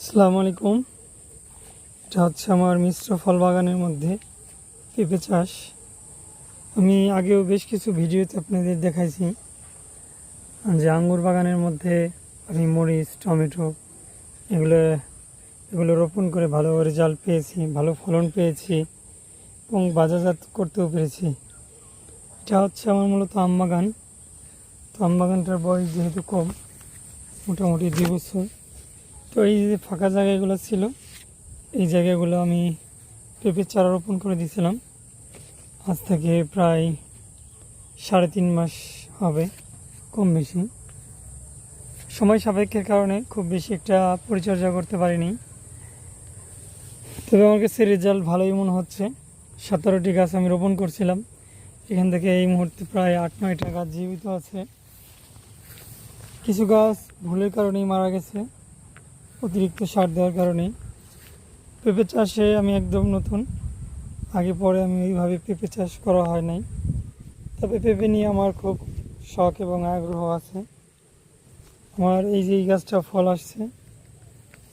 আসসালামু আলাইকুম। এটা হচ্ছে আমার মিশ্র ফল বাগানের মধ্যে পেঁপে চাষ। আমি আগেও বেশ কিছু ভিডিওতে আপনাদের দেখাইছি যে আঙ্গুর বাগানের মধ্যে আমি মরিচ, টমেটো এগুলো এগুলো রোপণ করে ভালো রেজাল্ট পেয়েছি, ভালো ফলন পেয়েছি এবং বাজারজাত করতেও পেরেছি। এটা হচ্ছে আমার মূলত আম বাগান। তো আম বাগানটার বয়স যেহেতু কম, মোটামুটি 2 বছর, তো এই যে ফাঁকা জায়গাগুলো ছিল এই জায়গাগুলো আমি পেঁপের চারা রোপণ করে দিয়েছিলাম। আজ থেকে প্রায় 3.5 মাস হবে, কম বেশি। সময় সাপেক্ষের কারণে খুব বেশি একটা পরিচর্যা করতে পারিনি, তবে আমার কাছে রেজাল্ট ভালোই মনে হচ্ছে। 17টি গাছ আমি রোপণ করছিলাম, এখান থেকে এই মুহূর্তে প্রায় 8-9টা গাছ জীবিত আছে। কিছু গাছ ভুলের কারণেই মারা গেছে, অতিরিক্ত সার দেওয়ার কারণেই। পেঁপে চাষে আমি একদম নতুন, আগে পরে আমি এইভাবে পেঁপে চাষ করা হয় নাই। তবে পেঁপে নিয়ে আমার খুব শখ এবং আগ্রহ আছে। আমার এই যে এই গাছটা ফল আসছে,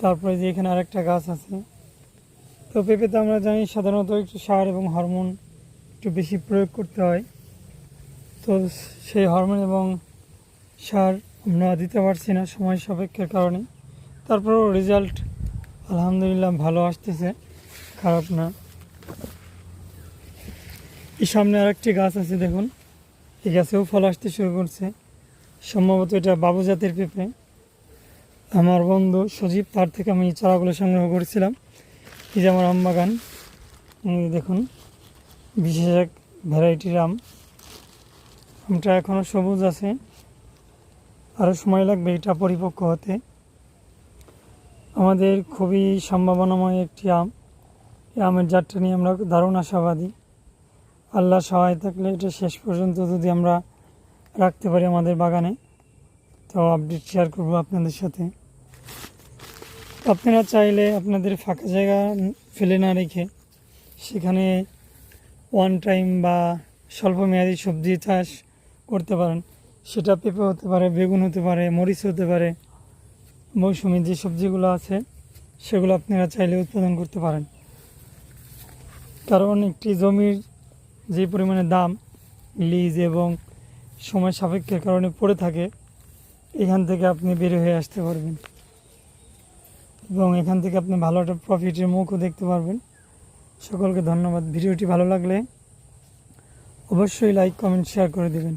তারপরে যে এখানে আরেকটা গাছ আছে। তো পেঁপেতে আমরা জানি সাধারণত একটু সার এবং হরমোন একটু বেশি প্রয়োগ করতে হয়। তো সেই হরমোন এবং সার আমরা দিতে পারছি না সময় সাপেক্ষের কারণে। তারপরেও রেজাল্ট আলহামদুলিল্লাহ ভালো আসতেছে, খারাপ না। এই সামনে আরেকটি গাছ আছে, দেখুন এই গাছেও ফল আসতে শুরু করছে। সম্ভবত এটা বাবু জাতের পেঁপে। আমার বন্ধু সজীব, তার থেকে আমি চারাগুলো সংগ্রহ করেছিলাম। এই যে আমার আম বাগান, দেখুন বিশেষ এক ভ্যারাইটির আম। আমটা এখনও সবুজ আছে, আরও সময় লাগবে এটা পরিপক্ক হতে। আমাদের খুবই সম্ভাবনাময় একটি আম। এই আমের জাতটা নিয়ে আমরা দারুণ আশাবাদী। আল্লাহ সহায় থাকলে এটা শেষ পর্যন্ত যদি আমরা রাখতে পারি আমাদের বাগানে, তো আপডেট শেয়ার করবো আপনাদের সাথে। আপনারা চাইলে আপনাদের ফাঁকা জায়গা ফেলে না রেখে সেখানে ওয়ান টাইম বা স্বল্পমেয়াদী সবজি চাষ করতে পারেন। সেটা পেঁপে হতে পারে, বেগুন হতে পারে, মরিচ হতে পারে। মৌসুমি যে সবজিগুলো আছে সেগুলো আপনারা চাইলে উৎপাদন করতে পারেন। কারণ একটি জমির যে পরিমাণে দাম লিজ এবং সময় সাপেক্ষের কারণে পড়ে থাকে, এখান থেকে আপনি বের হয়ে আসতে পারবেন এবং এখান থেকে আপনি ভালো একটা প্রফিটের মুখও দেখতে পারবেন। সকলকে ধন্যবাদ। ভিডিওটি ভালো লাগলে অবশ্যই লাইক, কমেন্ট, শেয়ার করে দেবেন।